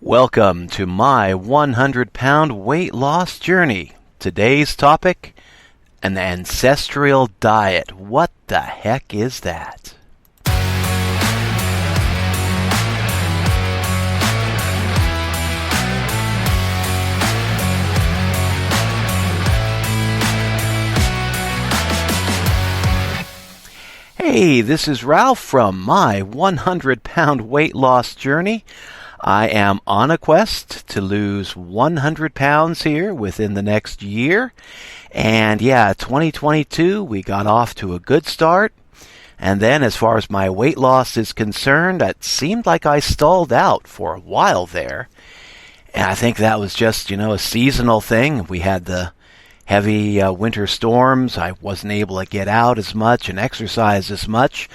Welcome to my 100-pound weight loss journey. Today's topic, an ancestral diet. What the heck is that? Hey, this is Ralph from my 100-pound weight loss journey. I am on a quest to lose 100 pounds here within the next year. And 2022, we got off to a good start. And then as far as my weight loss is concerned, it seemed like I stalled out for a while there. And I think that was just, a seasonal thing. We had the heavy winter storms. I wasn't able to get out as much and exercise as much.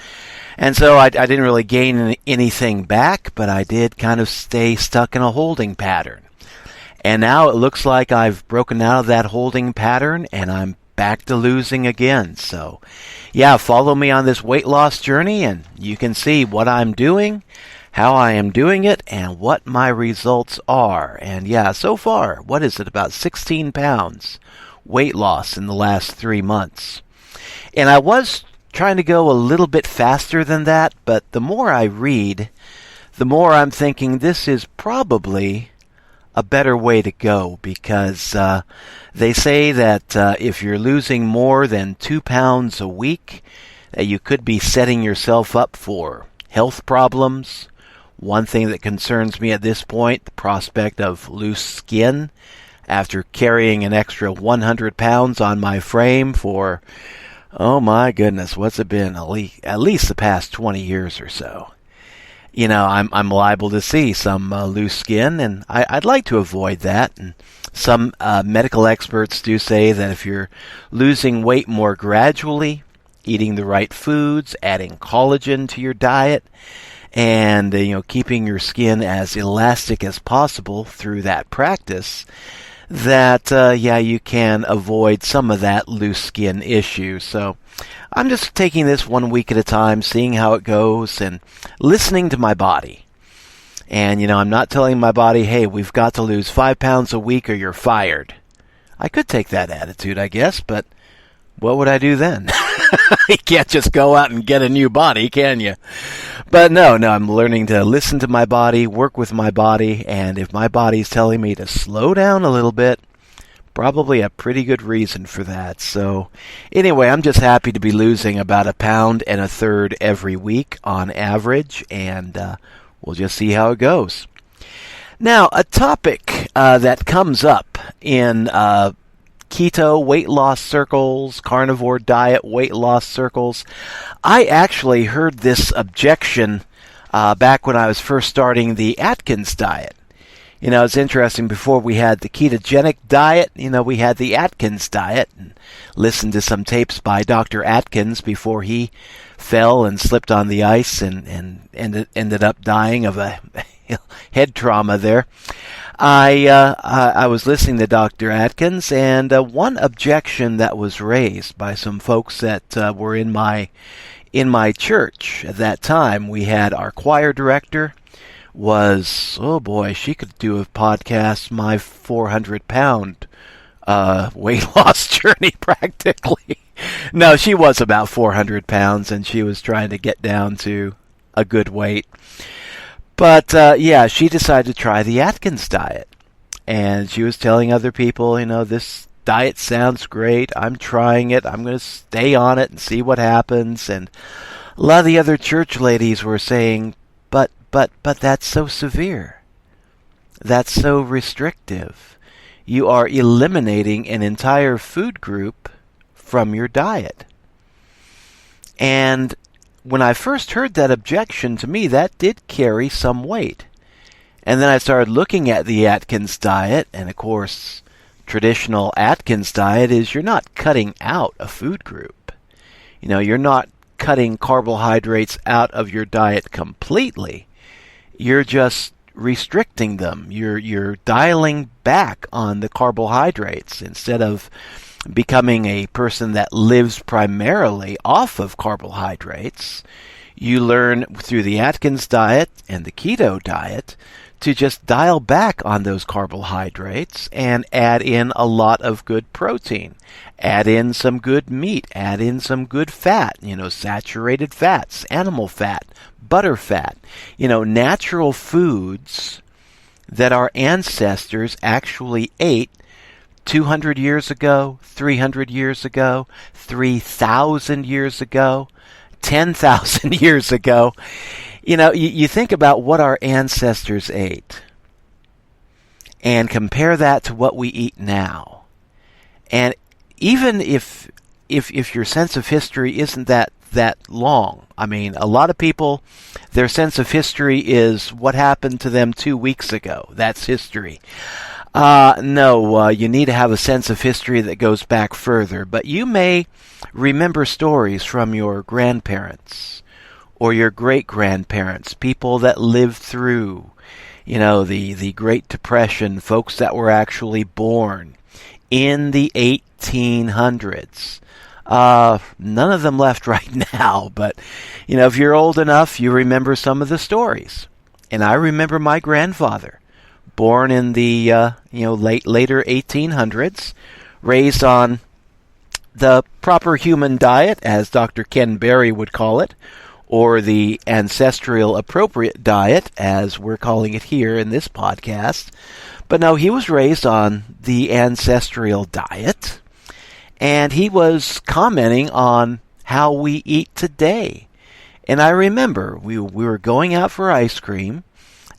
And so I didn't really gain anything back, but I did kind of stay stuck in a holding pattern. And now it looks like I've broken out of that holding pattern and I'm back to losing again. So, follow me on this weight loss journey and you can see what I'm doing, how I am doing it, and what my results are. And so far, what is it, about 16 pounds weight loss in the last 3 months. And I was trying to go a little bit faster than that, but the more I read, the more I'm thinking this is probably a better way to go, because they say that if you're losing more than 2 pounds a week, that you could be setting yourself up for health problems. One thing that concerns me at this point, the prospect of loose skin after carrying an extra 100 pounds on my frame for, oh my goodness, what's it been? At least the past 20 years or so. I'm liable to see some loose skin, and I'd like to avoid that. And some medical experts do say that if you're losing weight more gradually, eating the right foods, adding collagen to your diet, and keeping your skin as elastic as possible through that practice, that you can avoid some of that loose skin issue. So I'm just taking this 1 week at a time, seeing how it goes, and listening to my body. And I'm not telling my body, hey, we've got to lose 5 pounds a week or you're fired. I could take that attitude, I guess, but what would I do then? You can't just go out and get a new body, can you? But no, I'm learning to listen to my body, work with my body, and if my body's telling me to slow down a little bit, probably a pretty good reason for that. So anyway, I'm just happy to be losing about 1.33 pounds every week on average, and we'll just see how it goes. Now, a topic that comes up in keto weight loss circles, carnivore diet weight loss circles. I actually heard this objection back when I was first starting the Atkins diet. It's interesting, before we had the ketogenic diet, we had the Atkins diet, and listened to some tapes by Dr. Atkins before he fell and slipped on the ice and ended up dying of a head trauma there. I was listening to Dr. Atkins, and one objection that was raised by some folks that were in my church at that time, we had our choir director was, oh boy, she could do a podcast, my 400-pound weight loss journey practically. No, she was about 400 pounds, and she was trying to get down to a good weight. But, she decided to try the Atkins diet. And she was telling other people, this diet sounds great. I'm trying it. I'm going to stay on it and see what happens. And a lot of the other church ladies were saying, but that's so severe. That's so restrictive. You are eliminating an entire food group from your diet. And when I first heard that objection, to me, that did carry some weight. And then I started looking at the Atkins diet, and of course, traditional Atkins diet is you're not cutting out a food group. You're not cutting carbohydrates out of your diet completely. You're just restricting them. You're dialing back on the carbohydrates instead of becoming a person that lives primarily off of carbohydrates. You learn through the Atkins diet and the keto diet to just dial back on those carbohydrates and add in a lot of good protein. Add in some good meat. Add in some good fat, saturated fats, animal fat, butter fat, natural foods that our ancestors actually ate 200 years ago, 300 years ago, 3,000 years ago, 10,000 years ago. You think about what our ancestors ate and compare that to what we eat now. And even if your sense of history isn't that long, a lot of people, their sense of history is what happened to them 2 weeks ago. That's history. No, you need to have a sense of history that goes back further. But you may remember stories from your grandparents or your great-grandparents, people that lived through, the Great Depression, folks that were actually born in the 1800s. None of them left right now, but, if you're old enough, you remember some of the stories. And I remember my grandfather, born in the, later 1800s, raised on the proper human diet, as Dr. Ken Berry would call it, or the ancestral appropriate diet, as we're calling it here in this podcast. But no, he was raised on the ancestral diet, and he was commenting on how we eat today. And I remember we were going out for ice cream,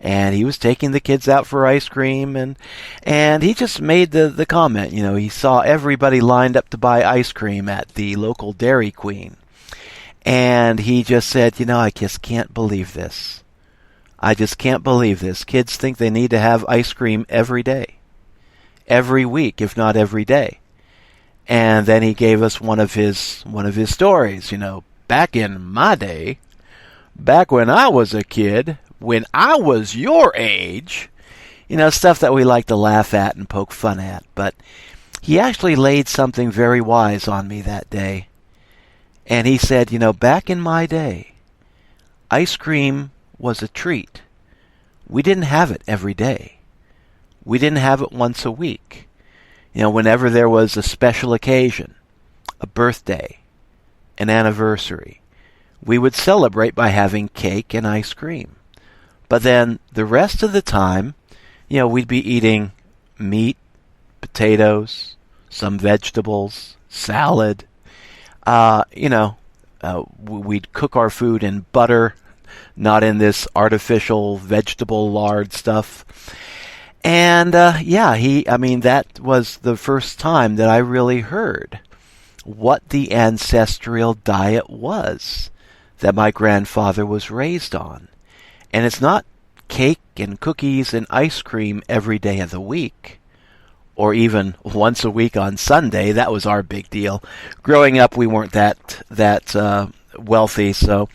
and he was taking the kids out for ice cream, and he just made the comment, he saw everybody lined up to buy ice cream at the local Dairy Queen. And he just said, I just can't believe this. I just can't believe this. Kids think they need to have ice cream every day, every week, if not every day. And then he gave us one of his stories, back in my day, back when I was a kid, when I was your age, stuff that we like to laugh at and poke fun at. But he actually laid something very wise on me that day. And he said, back in my day, ice cream was a treat. We didn't have it every day. We didn't have it once a week. Whenever there was a special occasion, a birthday, an anniversary, we would celebrate by having cake and ice cream. But then the rest of the time, we'd be eating meat, potatoes, some vegetables, salad. We'd cook our food in butter, not in this artificial vegetable lard stuff. And, that was the first time that I really heard what the ancestral diet was that my grandfather was raised on. And it's not cake and cookies and ice cream every day of the week, or even once a week on Sunday. That was our big deal. Growing up, we weren't that wealthy, so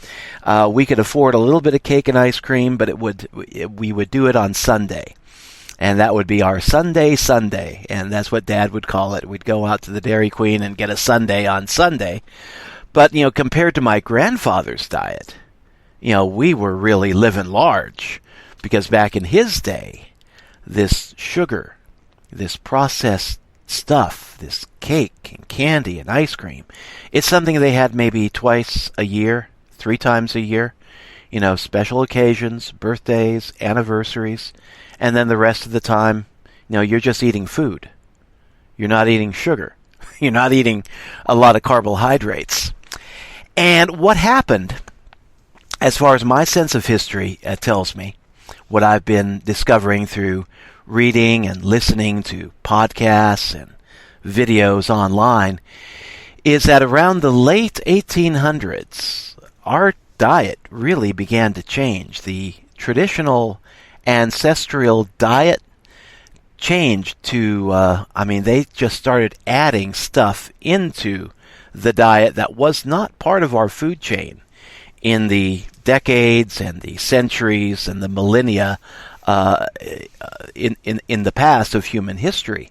we could afford a little bit of cake and ice cream, but we would do it on Sunday. And that would be our Sunday, and that's what Dad would call it. We'd go out to the Dairy Queen and get a sundae on Sunday. But, compared to my grandfather's diet, we were really living large, because back in his day, this sugar, this processed stuff, this cake and candy and ice cream, it's something they had maybe twice a year, 3 times a year, special occasions, birthdays, anniversaries, and then the rest of the time, you're just eating food. You're not eating sugar. You're not eating a lot of carbohydrates. And what happened, as far as my sense of history tells me, what I've been discovering through reading and listening to podcasts and videos online, is that around the late 1800s, our diet really began to change. The traditional ancestral diet changed to, they just started adding stuff into the diet that was not part of our food chain in the decades and the centuries and the millennia in the past of human history.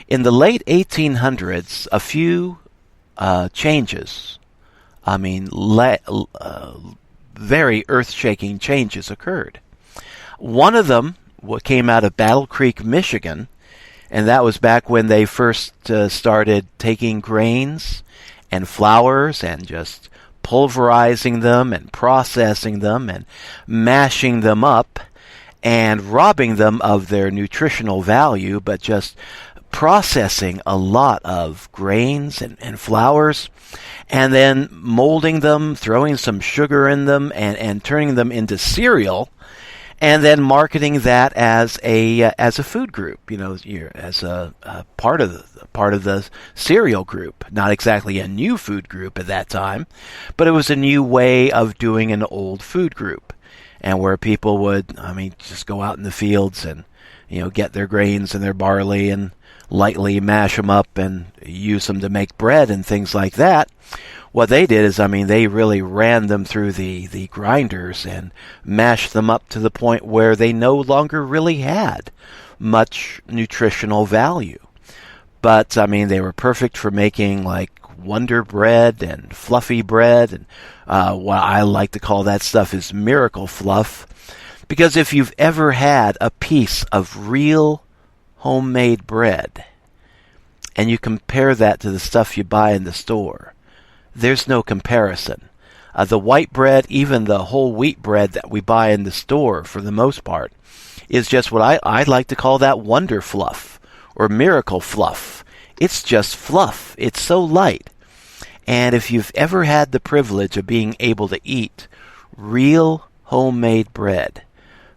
In the late 1800s, a few changes, very earth-shaking changes occurred. One of them came out of Battle Creek, Michigan, and that was back when they first started taking grains and flours and just pulverizing them and processing them and mashing them up and robbing them of their nutritional value, but just processing a lot of grains and flours and then molding them, throwing some sugar in them, and turning them into cereal, and then marketing that as a food group, as a part of the cereal group. Not exactly a new food group at that time, but it was a new way of doing an old food group, and where people would, just go out in the fields and get their grains and their barley and lightly mash them up and use them to make bread and things like that. What they did is, they really ran them through the grinders and mashed them up to the point where they no longer really had much nutritional value. But, they were perfect for making, like, Wonder Bread and Fluffy Bread, and what I like to call that stuff is Miracle Fluff. Because if you've ever had a piece of real homemade bread, and you compare that to the stuff you buy in the store, there's no comparison. The white bread, even the whole wheat bread that we buy in the store for the most part, is just what I like to call that Wonder Fluff or Miracle Fluff. It's just fluff. It's so light. And if you've ever had the privilege of being able to eat real homemade bread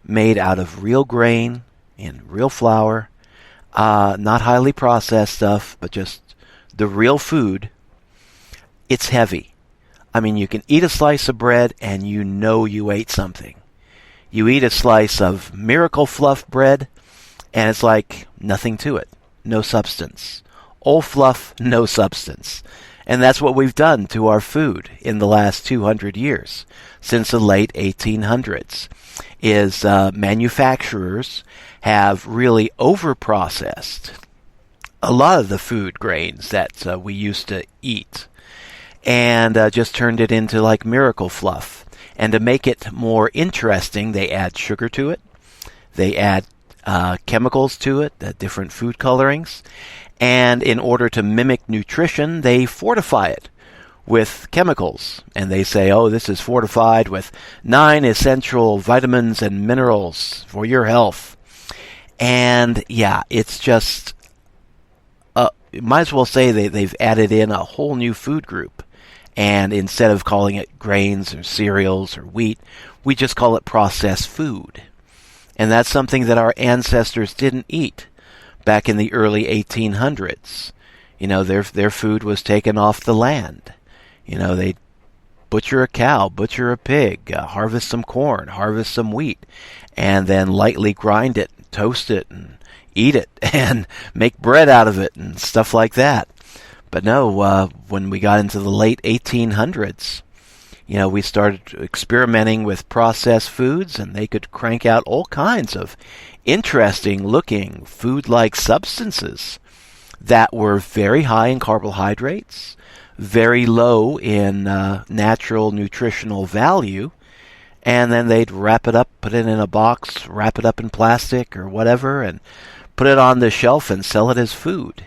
made out of real grain and real flour, not highly processed stuff, but just the real food, it's heavy. You can eat a slice of bread and you ate something. You eat a slice of Miracle Fluff bread and it's like nothing to it. No substance. Old fluff, no substance. And that's what we've done to our food in the last 200 years, since the late 1800s, is manufacturers have really overprocessed a lot of the food grains that we used to eat, and just turned it into like Miracle Fluff. And to make it more interesting, they add sugar to it. They add chemicals to it, different food colorings. And in order to mimic nutrition, they fortify it with chemicals. And they say, oh, this is fortified with 9 essential vitamins and minerals for your health. And yeah, it's just, you might as well say they've added in a whole new food group. And instead of calling it grains or cereals or wheat, we just call it processed food. And that's something that our ancestors didn't eat back in the early 1800s. Their food was taken off the land. They'd butcher a cow, butcher a pig, harvest some corn, harvest some wheat, and then lightly grind it, toast it, and eat it, and make bread out of it, and stuff like that. But no, when we got into the late 1800s, we started experimenting with processed foods, and they could crank out all kinds of interesting-looking food-like substances that were very high in carbohydrates, very low in natural nutritional value, and then they'd wrap it up, put it in a box, wrap it up in plastic or whatever, and put it on the shelf and sell it as food.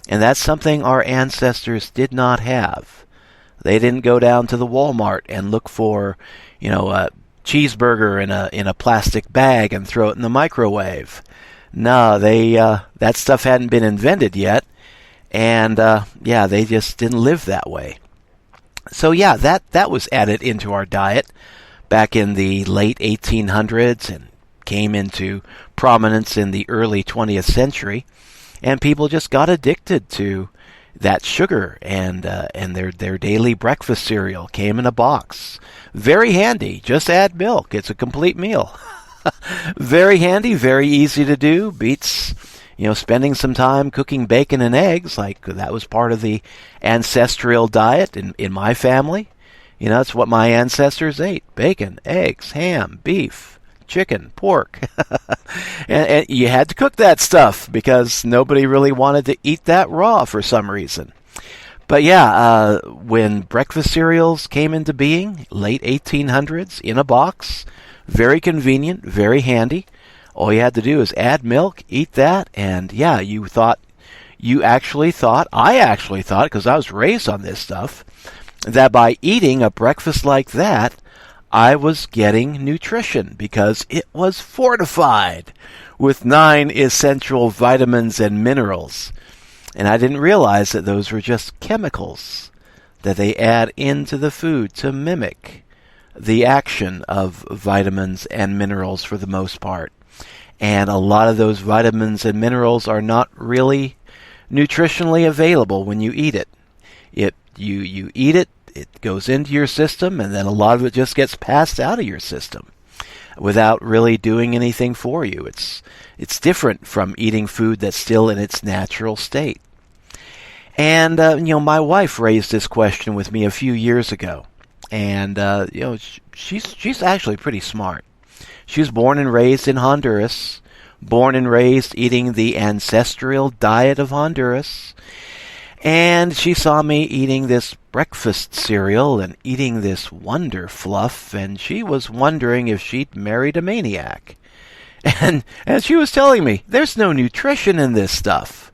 And that's something our ancestors did not have. They didn't go down to the Walmart and look for, a cheeseburger in a plastic bag and throw it in the microwave. No, that stuff hadn't been invented yet, and they just didn't live that way. So yeah, that was added into our diet back in the late 1800s and came into prominence in the early 20th century, and people just got addicted to that sugar, and their daily breakfast cereal came in a box. Very handy. Just add milk. It's a complete meal. Very handy, very easy to do. Beats, spending some time cooking bacon and eggs. Like, that was part of the ancestral diet in my family. That's what my ancestors ate. Bacon, eggs, ham, beef, chicken, pork. and you had to cook that stuff because nobody really wanted to eat that raw for some reason. But yeah, when breakfast cereals came into being, late 1800s, in a box, very convenient, very handy. All you had to do is add milk, eat that, and yeah, I actually thought, because I was raised on this stuff, that by eating a breakfast like that, I was getting nutrition because it was fortified with 9 essential vitamins and minerals. And I didn't realize that those were just chemicals that they add into the food to mimic the action of vitamins and minerals for the most part. And a lot of those vitamins and minerals are not really nutritionally available when you eat it. You eat it, it goes into your system, and then a lot of it just gets passed out of your system without really doing anything for you. It's different from eating food that's still in its natural state. And my wife raised this question with me a few years ago, and she's actually pretty smart. She was born and raised in Honduras, born and raised eating the Ancestral Diet of Honduras, and she saw me eating this breakfast cereal and eating this Wonder Fluff, and she was wondering if she'd married a maniac. And she was telling me, there's no nutrition in this stuff.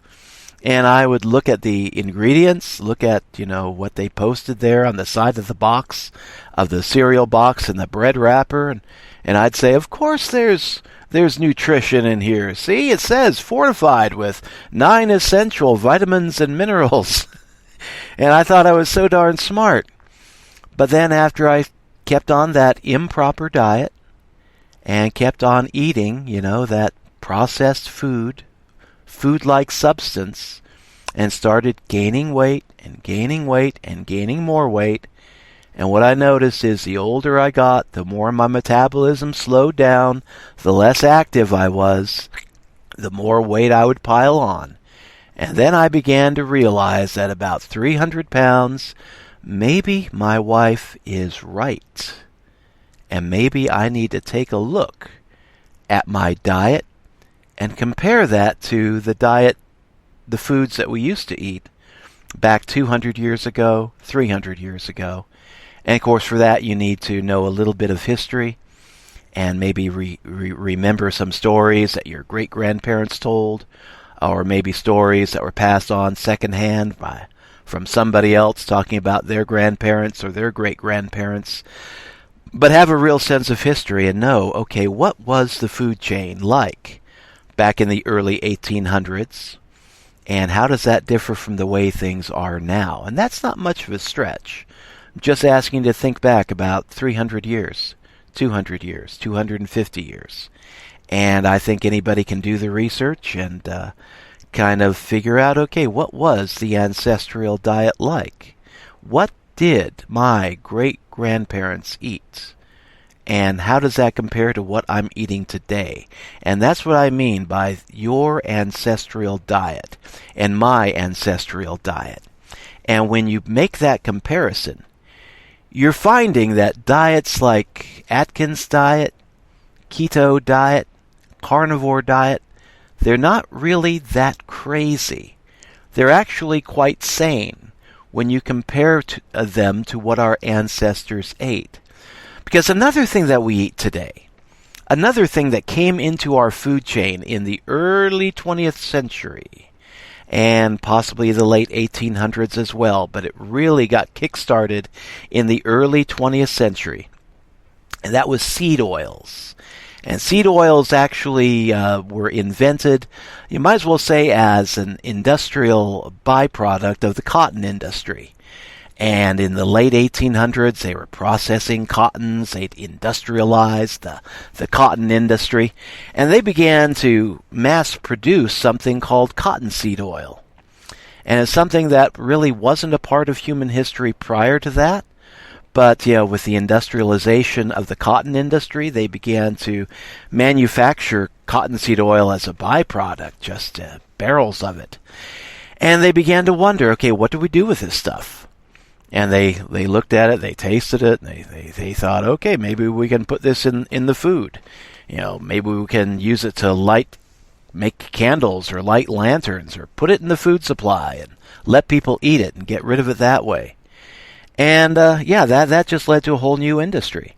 And I would look at the ingredients, look at, what they posted there on the side of the box, of the cereal box and the bread wrapper, and I'd say, of course there's nutrition in here. See, it says fortified with 9 essential vitamins and minerals. And I thought I was so darn smart. But then after I kept on that improper diet and kept on eating, that processed food-like substance, and started gaining weight and gaining weight and gaining more weight, and what I noticed is the older I got, the more my metabolism slowed down, the less active I was, the more weight I would pile on. And then I began to realize that about 300 pounds, maybe my wife is right. And maybe I need to take a look at my diet and compare that to the foods that we used to eat back 200 years ago, 300 years ago. And of course, for that, you need to know a little bit of history and maybe remember some stories that your great-grandparents told, or maybe stories that were passed on secondhand from somebody else talking about their grandparents or their great-grandparents. But have a real sense of history and know, okay, what was the food chain like back in the early 1800s? And how does that differ from the way things are now? And that's not much of a stretch. I'm just asking you to think back about 300 years, 200 years, 250 years. And I think anybody can do the research and kind of figure out, okay, what was the ancestral diet like? What did my great-grandparents eat? And how does that compare to what I'm eating today? And that's what I mean by your ancestral diet and my ancestral diet. And when you make that comparison, you're finding that diets like Atkins diet, keto diet, carnivore diet, they're not really that crazy. They're actually quite sane when you compare them to what our ancestors ate. Because another thing that we eat today, another thing that came into our food chain in the early 20th century, and possibly the late 1800s as well, but it really got kick-started in the early 20th century, and that was seed oils. And seed oils actually were invented, you might as well say, as an industrial byproduct of the cotton industry. And in the late 1800s, they were processing cottons. They'd industrialized the cotton industry. And they began to mass produce something called cottonseed oil. And it's something that really wasn't a part of human history prior to that. But, with the industrialization of the cotton industry, they began to manufacture cottonseed oil as a byproduct, just barrels of it. And they began to wonder, okay, what do we do with this stuff? And they looked at it, they tasted it, and they thought, okay, maybe we can put this in the food. Maybe we can use it to make candles or light lanterns or put it in the food supply. And let people eat it and get rid of it that way. And that just led to a whole new industry.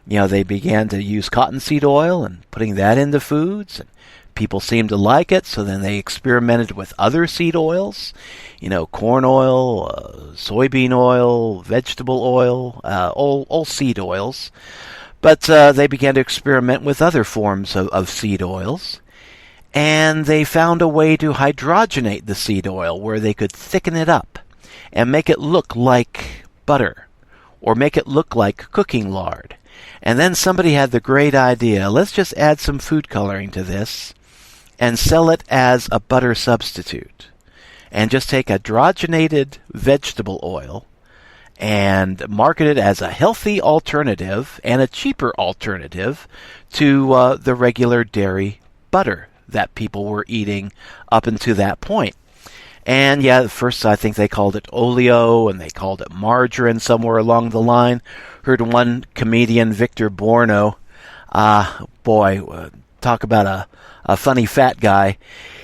They began to use cottonseed oil and putting that into foods, and people seemed to like it, so then they experimented with other seed oils, corn oil, soybean oil, vegetable oil, all seed oils. But they began to experiment with other forms of seed oils, and they found a way to hydrogenate the seed oil where they could thicken it up and make it look like butter or make it look like cooking lard. And then somebody had the great idea, let's just add some food coloring to this and sell it as a butter substitute. And just take hydrogenated vegetable oil and market it as a healthy alternative and a cheaper alternative to the regular dairy butter that people were eating up until that point. And at first I think they called it oleo and they called it margarine somewhere along the line. Heard one comedian, Victor Borno, talk about a funny fat guy.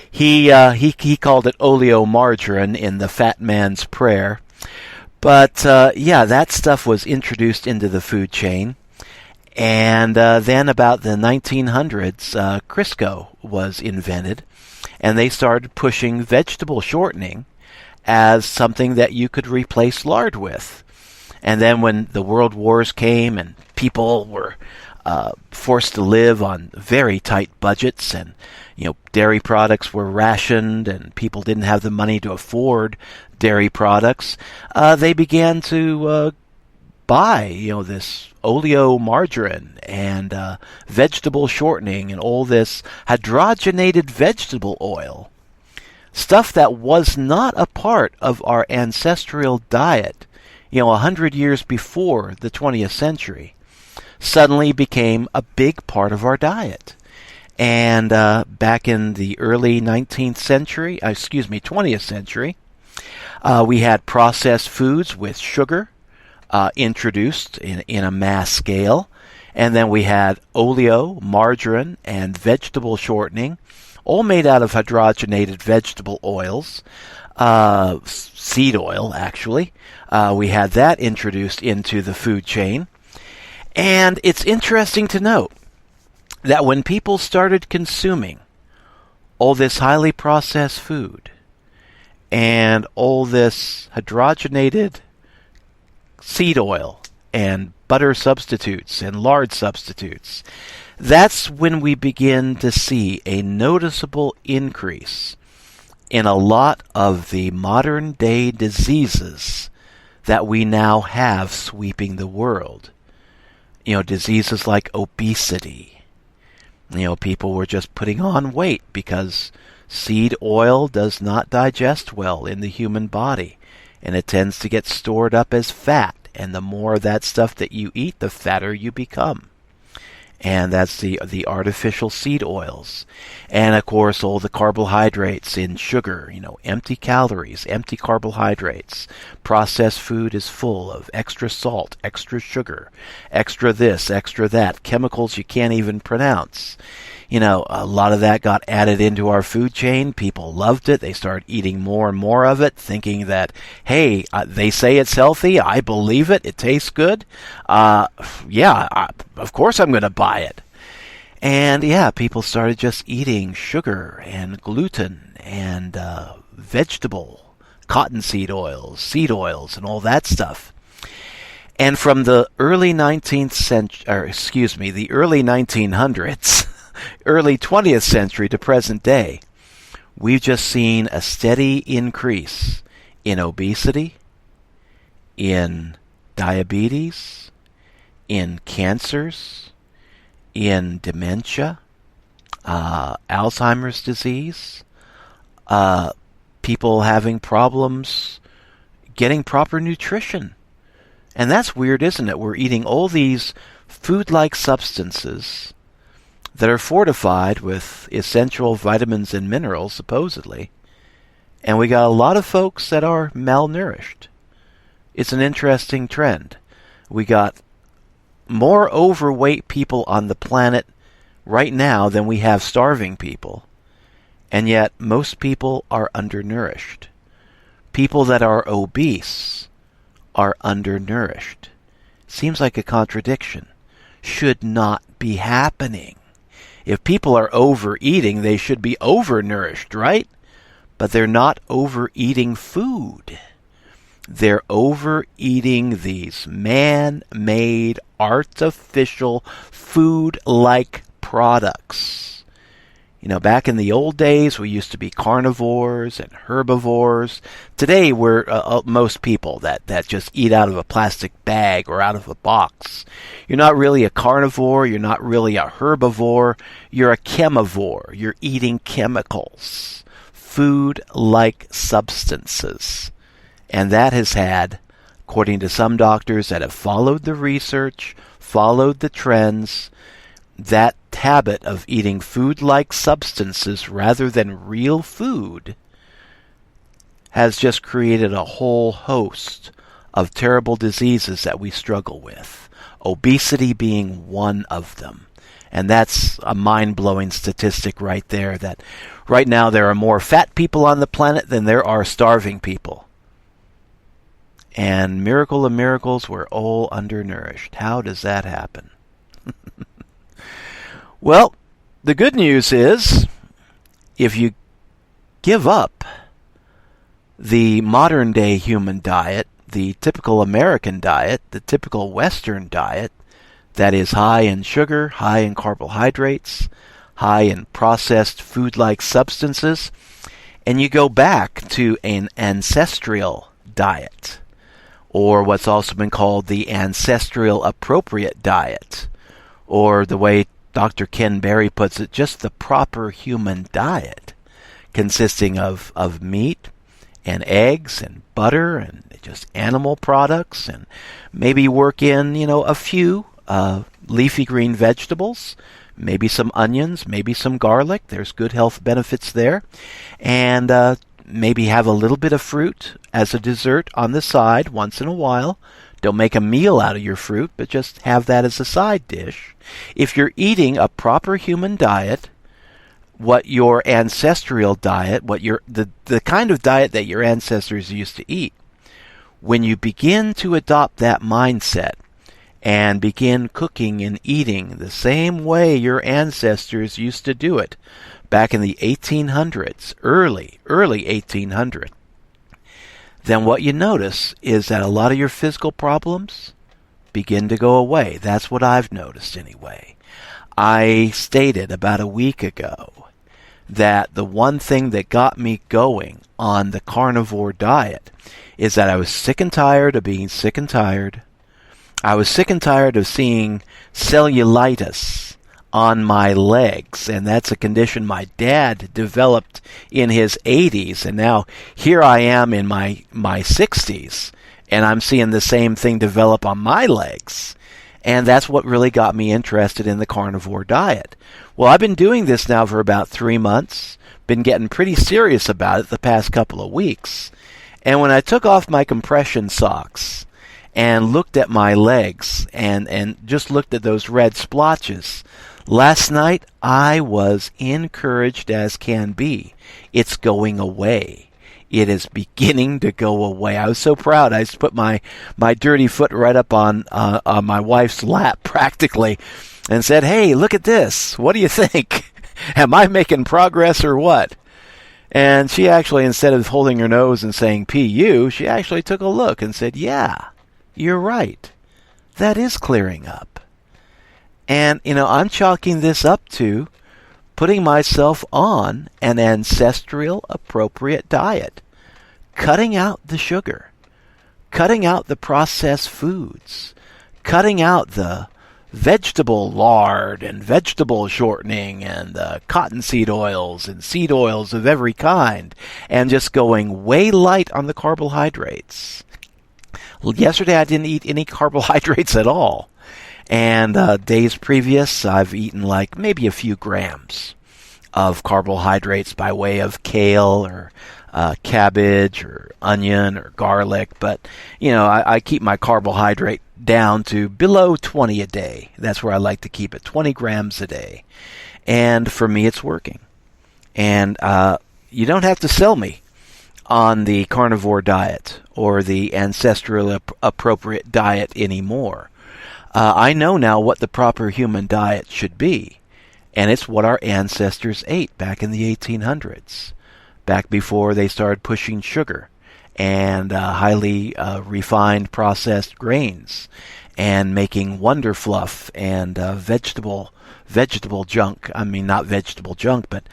He called it oleo margarine in the Fat Man's Prayer. But that stuff was introduced into the food chain. And then about the 1900s, Crisco was invented. And they started pushing vegetable shortening as something that you could replace lard with. And then when the world wars came and people were forced to live on very tight budgets and dairy products were rationed and people didn't have the money to afford dairy products, they began to buy this oleo margarine and vegetable shortening and all this hydrogenated vegetable oil, stuff that was not a part of our ancestral diet 100 years before the 20th century, suddenly became a big part of our diet. And back in the early 20th century, we had processed foods with sugar introduced in a mass scale. And then we had oleo, margarine, and vegetable shortening, all made out of hydrogenated vegetable oils, seed oil, actually. We had that introduced into the food chain. And it's interesting to note that when people started consuming all this highly processed food and all this hydrogenated seed oil and butter substitutes and lard substitutes, that's when we begin to see a noticeable increase in a lot of the modern day diseases that we now have sweeping the world. Diseases like obesity. People were just putting on weight because seed oil does not digest well in the human body, and it tends to get stored up as fat, and the more of that stuff that you eat, the fatter you become. And that's the artificial seed oils. And, of course, all the carbohydrates in sugar, empty calories, empty carbohydrates. Processed food is full of extra salt, extra sugar, extra this, extra that, chemicals you can't even pronounce. A lot of that got added into our food chain. People loved it. They started eating more and more of it, thinking that, hey, they say it's healthy. I believe it. It tastes good. Of course I'm going to buy it. And, people started just eating sugar and gluten and vegetable, cottonseed oils, seed oils, and all that stuff. And from the early 1900s, early 20th century to present day, we've just seen a steady increase in obesity, in diabetes, in cancers, in dementia, Alzheimer's disease, people having problems getting proper nutrition. And that's weird, isn't it? We're eating all these food-like substances that are fortified with essential vitamins and minerals, supposedly. And we got a lot of folks that are malnourished. It's an interesting trend. We got more overweight people on the planet right now than we have starving people. And yet most people are undernourished. people that are obese are undernourished. Seems like a contradiction. Should not be happening. If people are overeating, they should be overnourished, right? But they're not overeating food. They're overeating these man-made, artificial, food-like products. You know, back in the old days, we used to be carnivores and herbivores. Today, we're most people that just eat out of a plastic bag or out of a box. You're not really a carnivore. You're not really a herbivore. You're a chemivore. You're eating chemicals, food-like substances. And that has had, according to some doctors that have followed the research, followed the trends, that habit of eating food-like substances rather than real food has just created a whole host of terrible diseases that we struggle with, obesity being one of them. And that's a mind-blowing statistic right there, that right now there are more fat people on the planet than there are starving people. And miracle of miracles, we're all undernourished. How does that happen? Well, the good news is, if you give up the modern-day human diet, the typical American diet, the typical Western diet, that is high in sugar, high in carbohydrates, high in processed food-like substances, and you go back to an ancestral diet, or what's also been called the ancestral appropriate diet, or the way Dr. Ken Berry puts it, just the proper human diet, consisting of meat and eggs and butter and just animal products, and maybe work in, a few leafy green vegetables, maybe some onions, maybe some garlic. There's good health benefits there. And maybe have a little bit of fruit as a dessert on the side once in a while. Don't make a meal out of your fruit, but just have that as a side dish. If you're eating a proper human diet, what your ancestral diet, the kind of diet that your ancestors used to eat, when you begin to adopt that mindset and begin cooking and eating the same way your ancestors used to do it back in the 1800s, early 1800s, then what you notice is that a lot of your physical problems begin to go away. That's what I've noticed anyway. I stated about a week ago that the one thing that got me going on the carnivore diet is that I was sick and tired of being sick and tired. I was sick and tired of seeing cellulitis on my legs, and that's a condition my dad developed in his 80s, and now here I am in my 60s, and I'm seeing the same thing develop on my legs. And that's what really got me interested in the carnivore diet. Well, I've been doing this now for about 3 months, been getting pretty serious about it the past couple of weeks. And when I took off my compression socks and looked at my legs and just looked at those red splotches, last night I was encouraged as can be. It's going away. It is beginning to go away. I was so proud. I just put my dirty foot right up on my wife's lap practically and said, "Hey, look at this. What do you think? Am I making progress or what?" And she actually, instead of holding her nose and saying "P.U., she actually took a look and said, "Yeah, you're right. That is clearing up." And, I'm chalking this up to putting myself on an ancestral appropriate diet, cutting out the sugar, cutting out the processed foods, cutting out the vegetable lard and vegetable shortening and cottonseed oils and seed oils of every kind, and just going way light on the carbohydrates. Yesterday I didn't eat any carbohydrates at all. And days previous, I've eaten like maybe a few grams of carbohydrates by way of kale or cabbage or onion or garlic. But, I keep my carbohydrate down to below 20 a day. That's where I like to keep it, 20 grams a day. And for me, it's working. And you don't have to sell me on the carnivore diet or the ancestral appropriate diet anymore. I know now what the proper human diet should be, and it's what our ancestors ate back in the 1800s, back before they started pushing sugar and highly refined processed grains and making Wonder Fluff and vegetable junk. I mean, not vegetable junk, but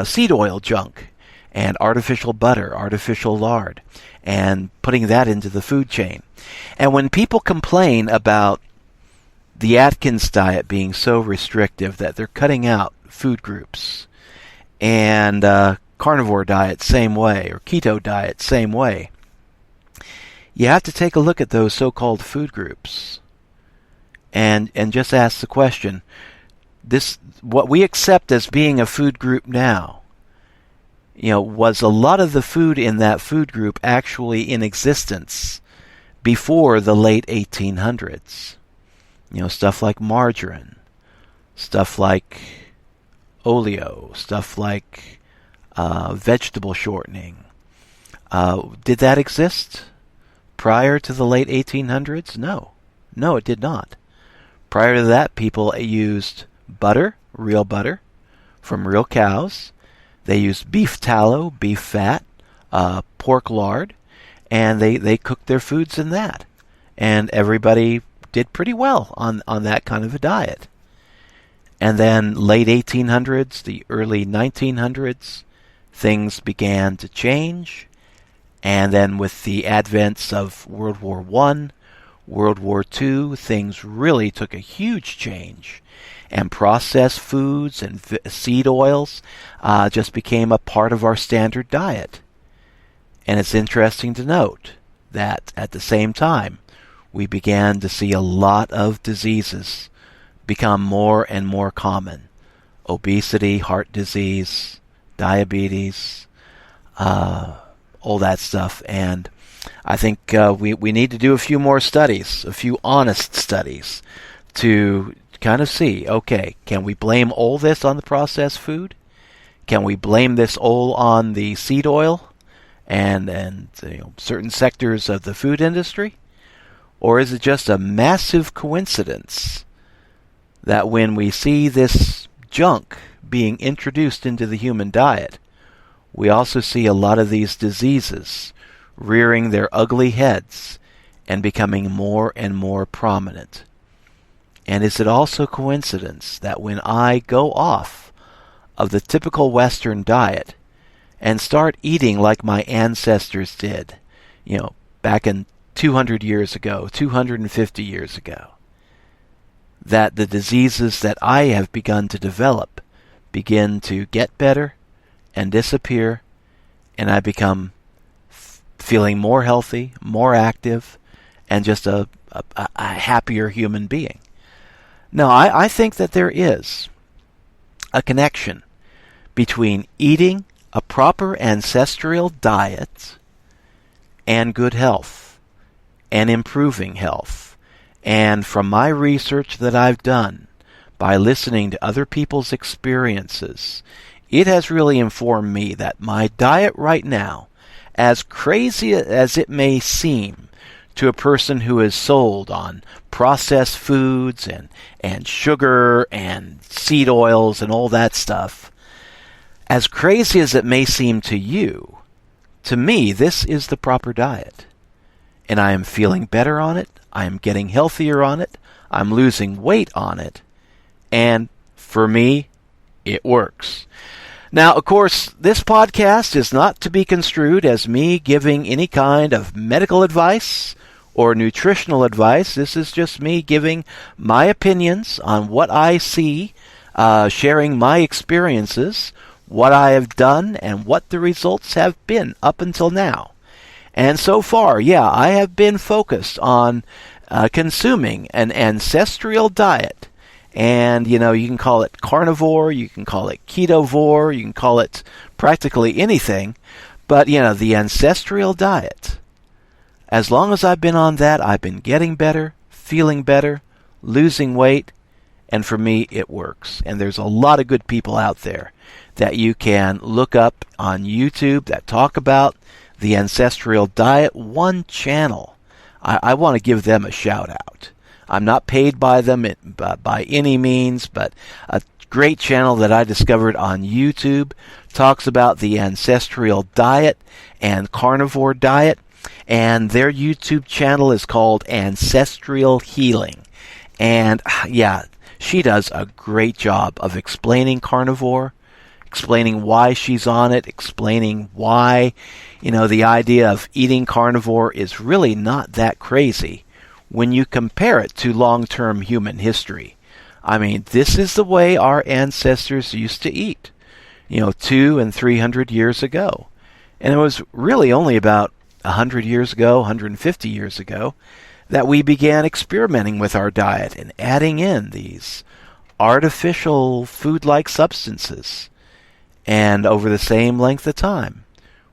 seed oil junk and artificial butter, artificial lard, and putting that into the food chain. And when people complain about the Atkins diet being so restrictive that they're cutting out food groups, and carnivore diet same way, or keto diet same way, you have to take a look at those so-called food groups and just ask the question, what we accept as being a food group now, was a lot of the food in that food group actually in existence before the late 1800s? Stuff like margarine, stuff like oleo, stuff like vegetable shortening. Did that exist prior to the late 1800s? No, it did not. Prior to that, people used butter, real butter, from real cows. They used beef tallow, beef fat, pork lard, and they cooked their foods in that. And everybody did pretty well on that kind of a diet. And then late 1800s, the early 1900s, things began to change. And then with the advents of World War I, World War II, things really took a huge change. And processed foods and seed oils just became a part of our standard diet. And it's interesting to note that at the same time, we began to see a lot of diseases become more and more common. Obesity, heart disease, diabetes, all that stuff. And I think we need to do a few more studies, a few honest studies, to kind of see, okay, can we blame all this on the processed food? Can we blame this all on the seed oil and certain sectors of the food industry? Or is it just a massive coincidence that when we see this junk being introduced into the human diet, we also see a lot of these diseases rearing their ugly heads and becoming more and more prominent? And is it also coincidence that when I go off of the typical Western diet and start eating like my ancestors did, back in 200 years ago, 250 years ago, that the diseases that I have begun to develop begin to get better and disappear, and I become feeling more healthy, more active, and just a happier human being? Now, I think that there is a connection between eating a proper ancestral diet and good health and improving health. And from my research that I've done, by listening to other people's experiences, it has really informed me that my diet right now, as crazy as it may seem to a person who is sold on processed foods and sugar and seed oils and all that stuff, as crazy as it may seem to you, to me, this is the proper diet. And I am feeling better on it. I am getting healthier on it. I'm losing weight on it. And for me, it works. Now, of course, this podcast is not to be construed as me giving any kind of medical advice or nutritional advice. This is just me giving my opinions on what I see, sharing my experiences, what I have done, and what the results have been up until now. And so far, I have been focused on consuming an ancestral diet. And, you can call it carnivore, you can call it ketovore, you can call it practically anything. But, the ancestral diet, as long as I've been on that, I've been getting better, feeling better, losing weight, and for me, it works. And there's a lot of good people out there that you can look up on YouTube that talk about the Ancestral Diet. One channel. I want to give them a shout out. I'm not paid by them by any means, but a great channel that I discovered on YouTube talks about the Ancestral Diet and Carnivore Diet, and their YouTube channel is called Ancestral Healing. And yeah, she does a great job of explaining carnivore, explaining why she's on it, explaining why, the idea of eating carnivore is really not that crazy when you compare it to long-term human history. I mean, this is the way our ancestors used to eat, 200 and 300 years ago. And it was really only about 100 years ago, 150 years ago, that we began experimenting with our diet and adding in these artificial food-like substances. And over the same length of time,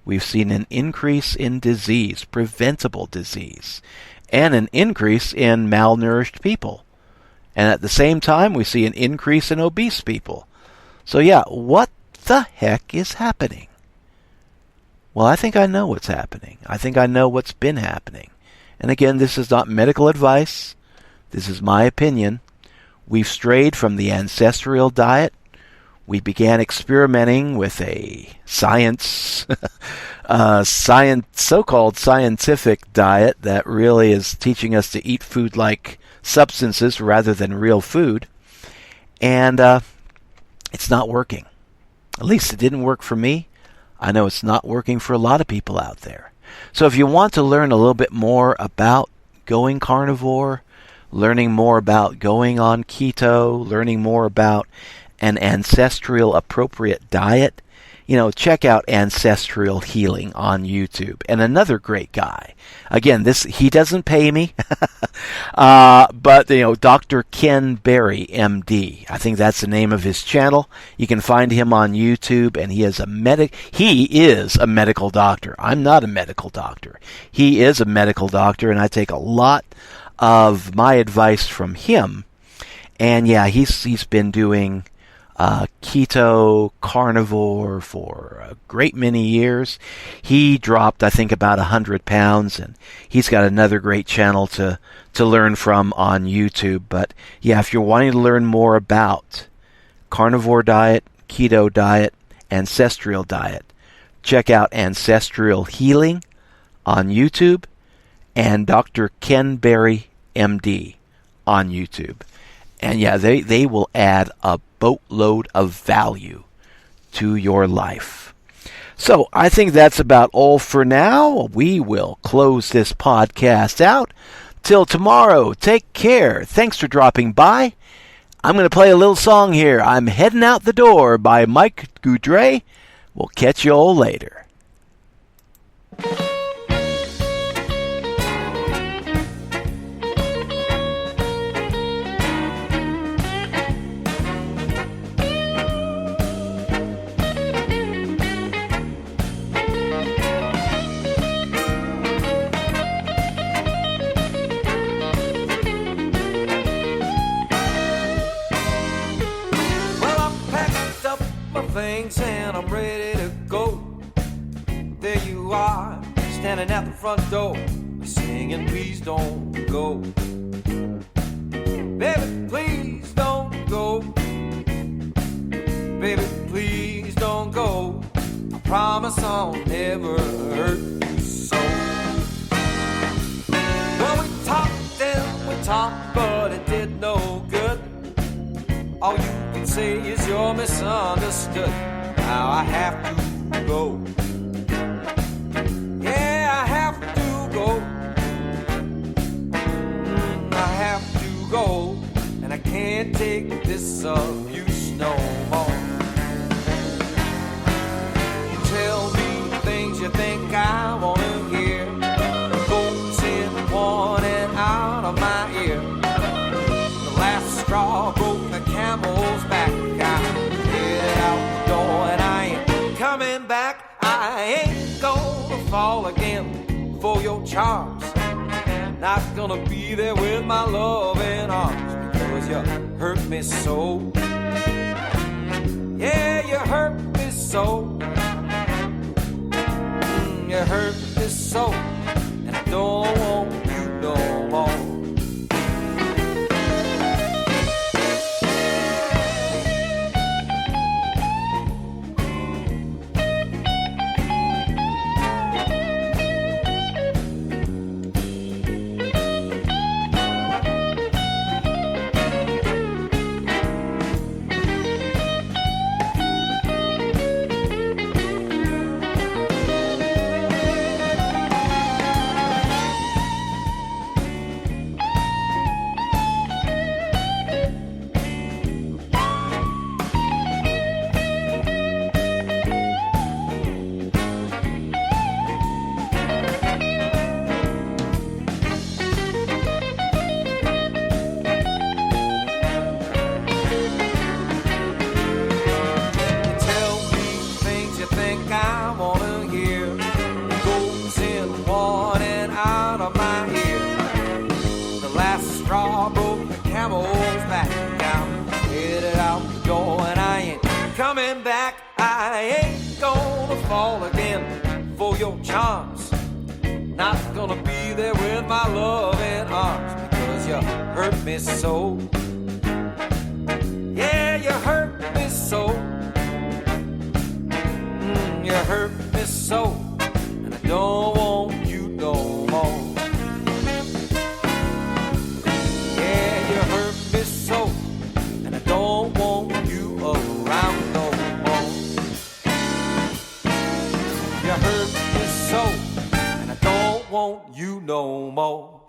we've seen an increase in disease, preventable disease, and an increase in malnourished people. And at the same time, we see an increase in obese people. So yeah, what the heck is happening? Well, I think I know what's happening. I think I know what's been happening. And again, this is not medical advice. This is my opinion. We've strayed from the ancestral diet. We began experimenting with a so-called scientific diet that really is teaching us to eat food like substances rather than real food. And it's not working. At least it didn't work for me. I know it's not working for a lot of people out there. So if you want to learn a little bit more about going carnivore, learning more about going on keto, learning more about an ancestral appropriate diet, check out Ancestral Healing on YouTube. And another great guy. Again, he doesn't pay me, but Dr. Ken Berry, MD. I think that's the name of his channel. You can find him on YouTube, and he is a medical doctor. I'm not a medical doctor. He is a medical doctor, and I take a lot of my advice from him. And yeah, he's been doing keto, carnivore for a great many years. He dropped, I think, about 100 pounds, and he's got another great channel to learn from on YouTube. But yeah, if you're wanting to learn more about carnivore diet, keto diet, ancestral diet, check out Ancestral Healing on YouTube and Dr. Ken Berry, MD on YouTube. And yeah, they will add a boatload of value to your life. So I think that's about all for now. We will close this podcast out. Till tomorrow, take care. Thanks for dropping by. I'm going to play a little song here. I'm Heading Out the Door by Mike Goudray. We'll catch you all later. Things and I'm ready to go. There you are, standing at the front door, singing, please don't go. Baby, please don't go. Baby, please don't go. I promise I'll never hurt you so. Well, we talked and we talked, but it did no good. All you can say is you're misunderstood. Now I have to go. Yeah, I have to go. I have to go. And I can't take this abuse no more. You tell me things you think I want to hear. Goats in one and out of my ear. The last straw broke the camel's back. I headed out the door and I ain't coming back. I ain't gonna fall again for your charms. Not gonna be there with my loving arms because you hurt me so. Yeah, you hurt me so. You hurt me so, and I don't want you no more. Coming back, I ain't gonna fall again for your charms. Not gonna be there with my loving arms, because you hurt me so. Yeah, you hurt me so. You hurt me so, and I don't want you no more. Yeah, you hurt me so, and I don't want you around no more. You hurt me so, and I don't want you no more.